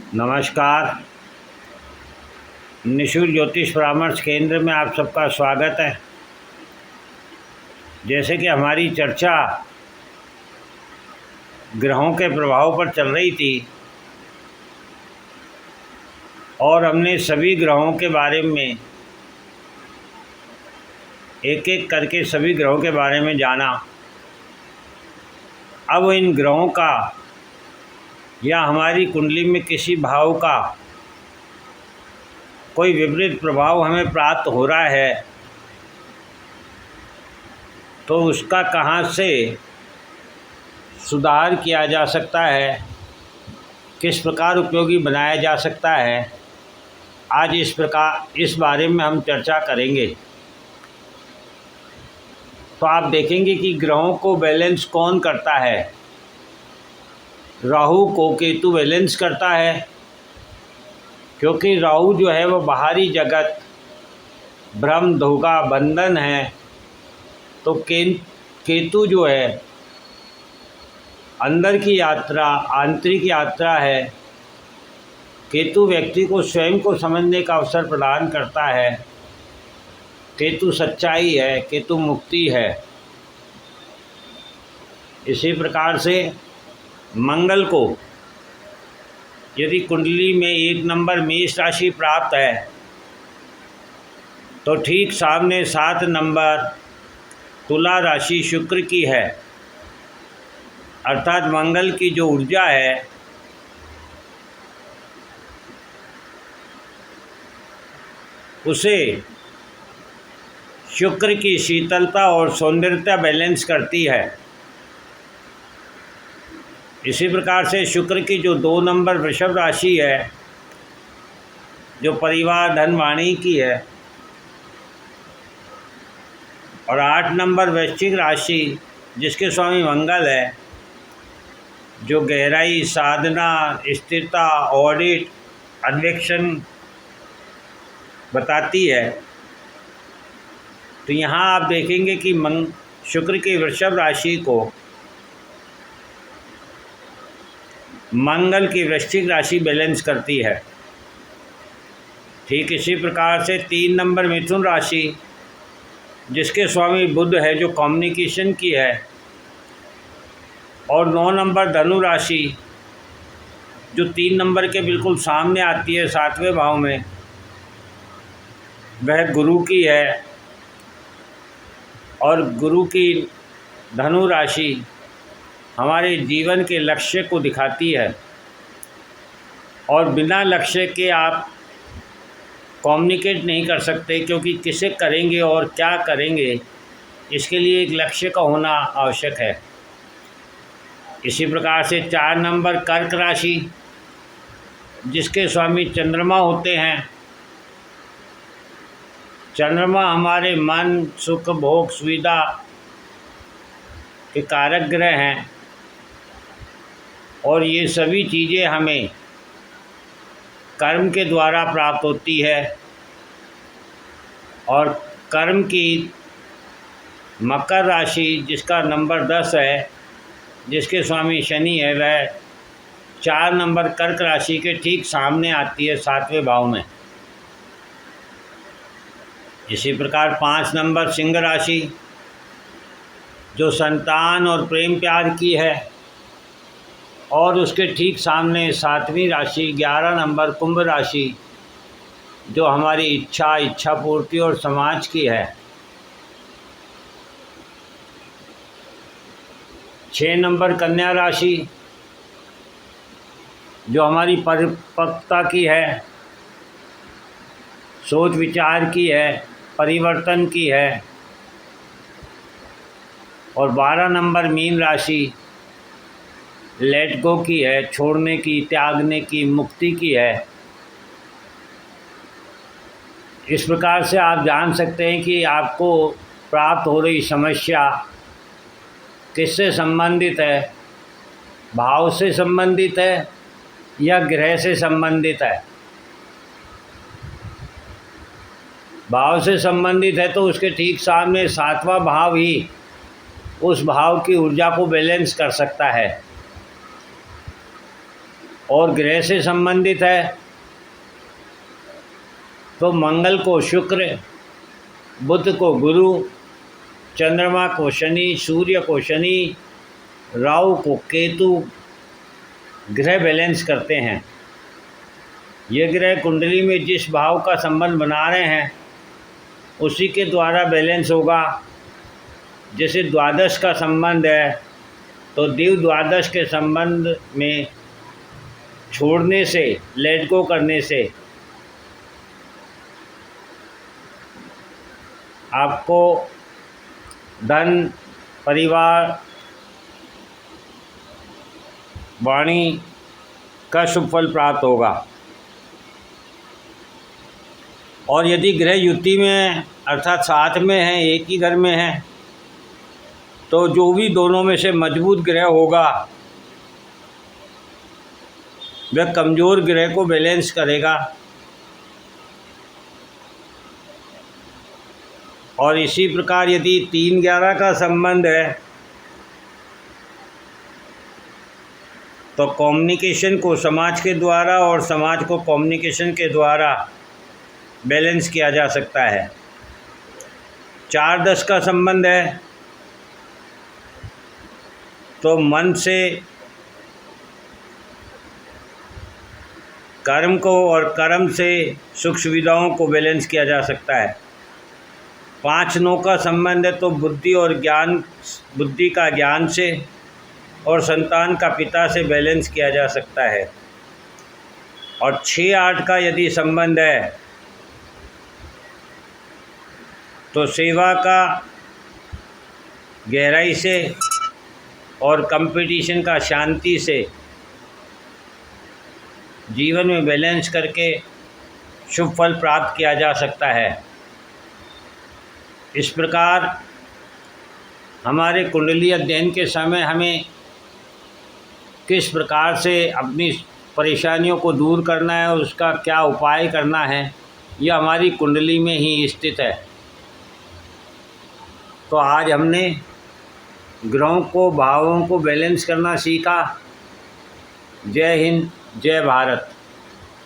नमस्कार। निःशुल्क ज्योतिष परामर्श केंद्र में आप सबका स्वागत है। जैसे कि हमारी चर्चा ग्रहों के प्रभाव पर चल रही थी और हमने सभी ग्रहों के बारे में एक एक करके सभी ग्रहों के बारे में जाना। अब इन ग्रहों का या हमारी कुंडली में किसी भाव का कोई विपरीत प्रभाव हमें प्राप्त हो रहा है तो उसका कहाँ से सुधार किया जा सकता है, किस प्रकार उपयोगी बनाया जा सकता है, आज इस बारे में हम चर्चा करेंगे। तो आप देखेंगे कि ग्रहों को बैलेंस कौन करता है। राहु को केतु बैलेंस करता है, क्योंकि राहु जो है वह बाहरी जगत, भ्रम, धोखा, बंधन है। तो केतु जो है अंदर की यात्रा, आंतरिक यात्रा है। केतु व्यक्ति को स्वयं को समझने का अवसर प्रदान करता है। केतु सच्चाई है, केतु मुक्ति है। इसी प्रकार से मंगल को यदि कुंडली में 1 नंबर मेष राशि प्राप्त है तो ठीक सामने 7 नंबर तुला राशि शुक्र की है। अर्थात मंगल की जो ऊर्जा है उसे शुक्र की शीतलता और सौंदर्यता बैलेंस करती है। इसी प्रकार से शुक्र की जो 2 नंबर वृषभ राशि है, जो परिवार, धन, वाणी की है, और 8 नंबर वृश्चिक राशि जिसके स्वामी मंगल है, जो गहराई, साधना, स्थिरता, ऑडिट, अन्वेषण बताती है। तो यहाँ आप देखेंगे कि शुक्र की वृषभ राशि को मंगल की वृश्चिक राशि बैलेंस करती है। ठीक इसी प्रकार से 3 नंबर मिथुन राशि जिसके स्वामी बुध है, जो कम्युनिकेशन की है, और 9 नंबर धनु राशि जो 3 नंबर के बिल्कुल सामने आती है 7वें भाव में, वह गुरु की है। और गुरु की धनु राशि हमारे जीवन के लक्ष्य को दिखाती है, और बिना लक्ष्य के आप कम्युनिकेट नहीं कर सकते, क्योंकि किसे करेंगे और क्या करेंगे इसके लिए एक लक्ष्य का होना आवश्यक है। इसी प्रकार से 4 नंबर कर्क राशि जिसके स्वामी चंद्रमा होते हैं। चंद्रमा हमारे मन, सुख, भोग, सुविधा के कारक ग्रह हैं, और ये सभी चीज़ें हमें कर्म के द्वारा प्राप्त होती है। और कर्म की मकर राशि जिसका नंबर 10 है, जिसके स्वामी शनि है, वह 4 नंबर कर्क राशि के ठीक सामने आती है 7वें भाव में। इसी प्रकार 5 नंबर सिंह राशि जो संतान और प्रेम प्यार की है, और उसके ठीक सामने 7वीं राशि 11 नंबर कुंभ राशि जो हमारी इच्छा पूर्ति और समाज की है। 6 नंबर कन्या राशि जो हमारी परिपक्वता की है, सोच विचार की है, परिवर्तन की है। और 12 नंबर मीन राशि लेट गो की है, छोड़ने की, त्यागने की, मुक्ति की है। इस प्रकार से आप जान सकते हैं कि आपको प्राप्त हो रही समस्या किससे संबंधित है, भाव से संबंधित है या ग्रह से संबंधित है। भाव से संबंधित है तो उसके ठीक सामने 7वां भाव ही उस भाव की ऊर्जा को बैलेंस कर सकता है। और ग्रह से संबंधित है तो मंगल को शुक्र, बुध को गुरु, चंद्रमा को शनि, सूर्य को शनि, राहु को केतु ग्रह बैलेंस करते हैं। ये ग्रह कुंडली में जिस भाव का संबंध बना रहे हैं उसी के द्वारा बैलेंस होगा। जैसे द्वादश का संबंध है तो दिव द्वादश के संबंध में छोड़ने से, लेट गो करने से आपको धन, परिवार, वाणी का शुभ फल प्राप्त होगा। और यदि ग्रह युति में अर्थात साथ में है, एक ही घर में है, तो जो भी दोनों में से मजबूत ग्रह होगा वह कमज़ोर ग्रह को बैलेंस करेगा। और इसी प्रकार यदि 3-11 का संबंध है तो कम्युनिकेशन को समाज के द्वारा और समाज को कम्युनिकेशन के द्वारा बैलेंस किया जा सकता है। 4-10 का संबंध है तो मन से कर्म को और कर्म से सुख सुविधाओं को बैलेंस किया जा सकता है। 5-9 का संबंध है तो बुद्धि और ज्ञान, बुद्धि का ज्ञान से और संतान का पिता से बैलेंस किया जा सकता है। और 6-8 का यदि संबंध है तो सेवा का गहराई से और कंपटीशन का शांति से जीवन में बैलेंस करके शुभ फल प्राप्त किया जा सकता है। इस प्रकार हमारे कुंडली अध्ययन के समय हमें किस प्रकार से अपनी परेशानियों को दूर करना है और उसका क्या उपाय करना है, यह हमारी कुंडली में ही स्थित है। तो आज हमने ग्रहों को, भावों को बैलेंस करना सीखा। जय हिंद, जय भारत।